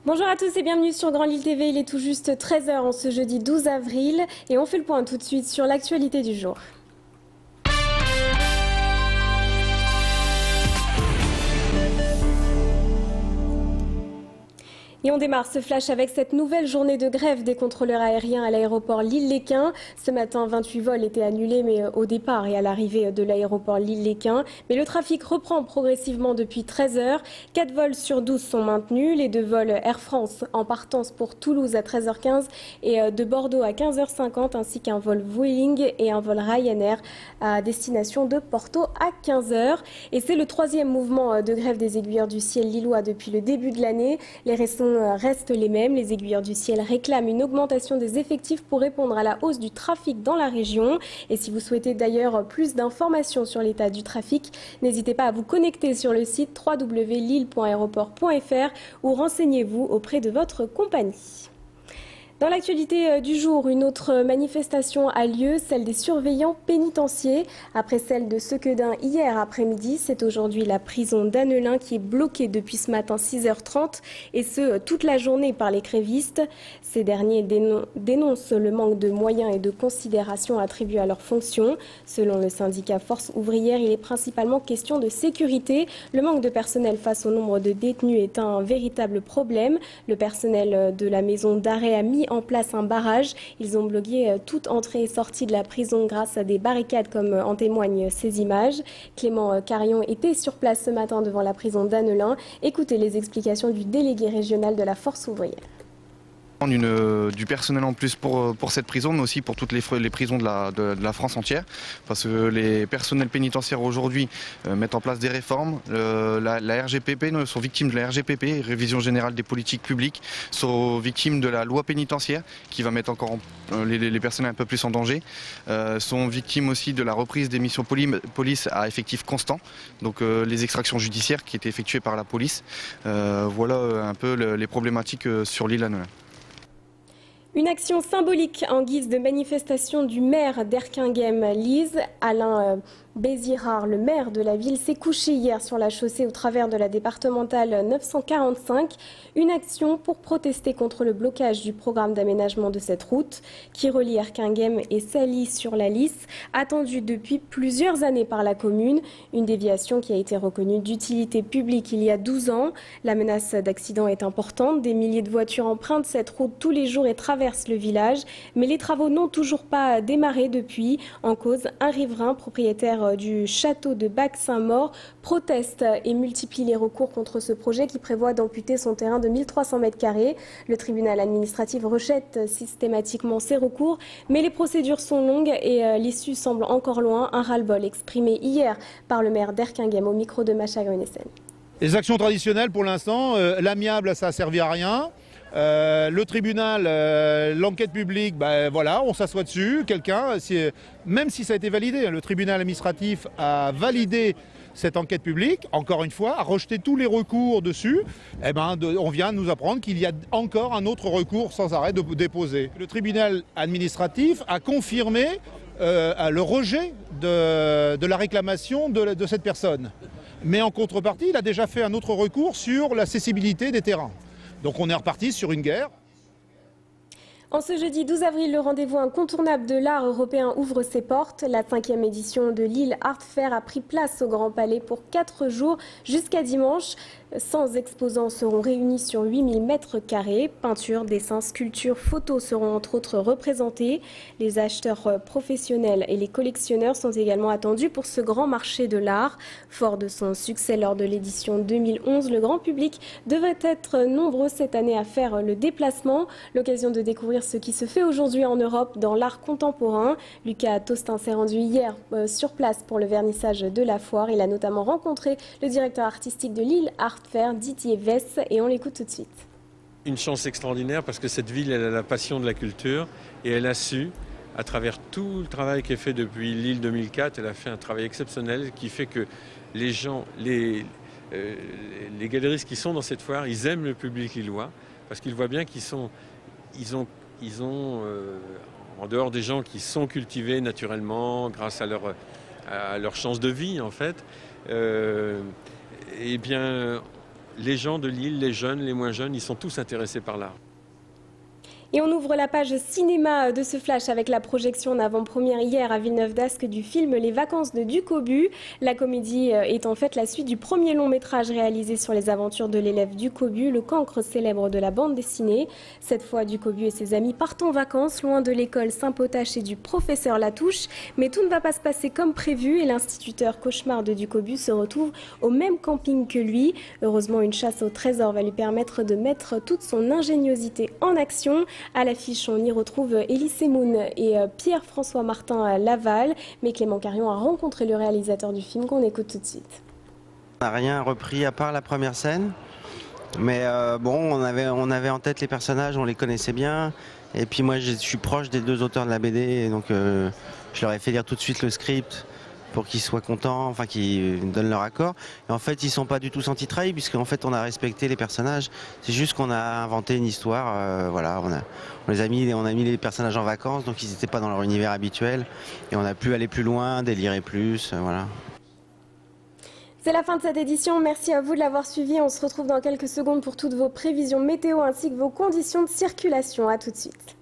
Bonjour à tous et bienvenue sur Grand Lille TV. Il est tout juste 13 h en ce jeudi 12 avril et on fait le point tout de suite sur l'actualité du jour. Et on démarre ce flash avec cette nouvelle journée de grève des contrôleurs aériens à l'aéroport Lille-Léquin. Ce matin, 28 vols étaient annulés au départ et à l'arrivée de l'aéroport Lille-Léquin. Mais le trafic reprend progressivement depuis 13 h. 4 vols sur 12 sont maintenus. Les 2 vols Air France en partance pour Toulouse à 13 h 15 et de Bordeaux à 15 h 50, ainsi qu'un vol Vueling et un vol Ryanair à destination de Porto à 15 h. Et c'est le 3e mouvement de grève des aiguilleurs du ciel lillois depuis le début de l'année. Les raisons restent les mêmes. Les aiguilleurs du ciel réclament une augmentation des effectifs pour répondre à la hausse du trafic dans la région. Et si vous souhaitez d'ailleurs plus d'informations sur l'état du trafic, n'hésitez pas à vous connecter sur le site www.lille.aéroport.fr ou renseignez-vous auprès de votre compagnie. Dans l'actualité du jour, une autre manifestation a lieu, celle des surveillants pénitentiaires. Après celle de Sequedin hier après-midi, c'est aujourd'hui la prison d'Annelin qui est bloquée depuis ce matin 6 h 30 et ce toute la journée par les grévistes. Ces derniers dénoncent le manque de moyens et de considération attribués à leurs fonctions. Selon le syndicat Force ouvrière, il est principalement question de sécurité. Le manque de personnel face au nombre de détenus est un véritable problème. Le personnel de la maison d'arrêt a mis en place un barrage. Ils ont bloqué toute entrée et sortie de la prison grâce à des barricades comme en témoignent ces images. Clément Carion était sur place ce matin devant la prison d'Annelin. Écoutez les explications du délégué régional de la Force ouvrière. Du personnel en plus pour cette prison, mais aussi pour toutes les prisons de la France entière, parce que les personnels pénitentiaires aujourd'hui mettent en place des réformes. La RGPP sont victimes de la RGPP, Révision Générale des Politiques Publiques, sont victimes de la loi pénitentiaire qui va mettre encore les personnels un peu plus en danger, sont victimes aussi de la reprise des missions police à effectif constant, donc les extractions judiciaires qui étaient effectuées par la police. Voilà un peu les problématiques sur l'île Annelin. Une action symbolique en guise de manifestation du maire d'Erquinghem-Lise, Alain Bézirard, le maire de la ville, s'est couché hier sur la chaussée au travers de la départementale 945. Une action pour protester contre le blocage du programme d'aménagement de cette route qui relie Erquinghem et Sally sur la Lys, attendue depuis plusieurs années par la commune. Une déviation qui a été reconnue d'utilité publique il y a 12 ans. La menace d'accident est importante. Des milliers de voitures empruntent cette route tous les jours et traversent le village. Mais les travaux n'ont toujours pas démarré depuis. En cause, un riverain propriétaire du château de Bac-Saint-Maur proteste et multiplie les recours contre ce projet qui prévoit d'amputer son terrain de 1300 m². Le tribunal administratif rejette systématiquement ces recours, mais les procédures sont longues et l'issue semble encore loin. Un ras-le-bol exprimé hier par le maire d'Erquinghem au micro de Macha Grenessen. Les actions traditionnelles pour l'instant, l'amiable ça a servi à rien. Le tribunal, l'enquête publique, voilà, on s'assoit dessus, même si ça a été validé, le tribunal administratif a validé cette enquête publique, encore une fois, a rejeté tous les recours dessus, on vient de nous apprendre qu'il y a encore un autre recours sans arrêt déposé. Le tribunal administratif a confirmé le rejet de la réclamation de cette personne. Mais en contrepartie, il a déjà fait un autre recours sur la cessibilité des terrains. Donc on est reparti sur une guerre. En ce jeudi 12 avril, le rendez-vous incontournable de l'art européen ouvre ses portes. La 5e édition de Lille Art Fair a pris place au Grand Palais pour 4 jours jusqu'à dimanche. 100 exposants seront réunis sur 8000 m². Peintures, dessins, sculptures, photos seront entre autres représentés. Les acheteurs professionnels et les collectionneurs sont également attendus pour ce grand marché de l'art. Fort de son succès lors de l'édition 2011, le grand public devrait être nombreux cette année à faire le déplacement. L'occasion de découvrir ce qui se fait aujourd'hui en Europe dans l'art contemporain. Lucas Tostin s'est rendu hier sur place pour le vernissage de la foire. Il a notamment rencontré le directeur artistique de Lille Art Fair, Didier Vess, et on l'écoute tout de suite. Une chance extraordinaire parce que cette ville, elle a la passion de la culture et elle a su, à travers tout le travail qui est fait depuis Lille 2004, elle a fait un travail exceptionnel qui fait que les gens, les galeristes qui sont dans cette foire, ils aiment le public lillois parce qu'ils voient bien qu'ils ont, en dehors des gens qui sont cultivés naturellement grâce à leur chance de vie en fait, eh bien les gens de Lille, les jeunes, les moins jeunes, ils sont tous intéressés par l'art. Et on ouvre la page cinéma de ce flash avec la projection en avant-première hier à Villeneuve-d'Ascq du film Les Vacances de Ducobu. La comédie est en fait la suite du premier long métrage réalisé sur les aventures de l'élève Ducobu, le cancre célèbre de la bande dessinée. Cette fois, Ducobu et ses amis partent en vacances loin de l'école Saint-Potache et du professeur Latouche. Mais tout ne va pas se passer comme prévu et l'instituteur cauchemar de Ducobu se retrouve au même camping que lui. Heureusement, une chasse au trésor va lui permettre de mettre toute son ingéniosité en action. À l'affiche, on y retrouve Elie Semoun et Pierre-François Martin Laval. Mais Clément Carion a rencontré le réalisateur du film qu'on écoute tout de suite. On n'a rien repris à part la première scène. Mais bon, on avait en tête les personnages, on les connaissait bien. Et puis moi, je suis proche des deux auteurs de la BD. Et donc, je leur ai fait lire tout de suite le script pour qu'ils soient contents, enfin qu'ils donnent leur accord. Et en fait, ils ne sont pas du tout sentis trahis, puisqu'en fait, on a respecté les personnages. C'est juste qu'on a inventé une histoire. Voilà, on a mis les personnages en vacances, donc ils n'étaient pas dans leur univers habituel. Et on a pu aller plus loin, délirer plus, voilà. C'est la fin de cette édition. Merci à vous de l'avoir suivi. On se retrouve dans quelques secondes pour toutes vos prévisions météo ainsi que vos conditions de circulation. À tout de suite.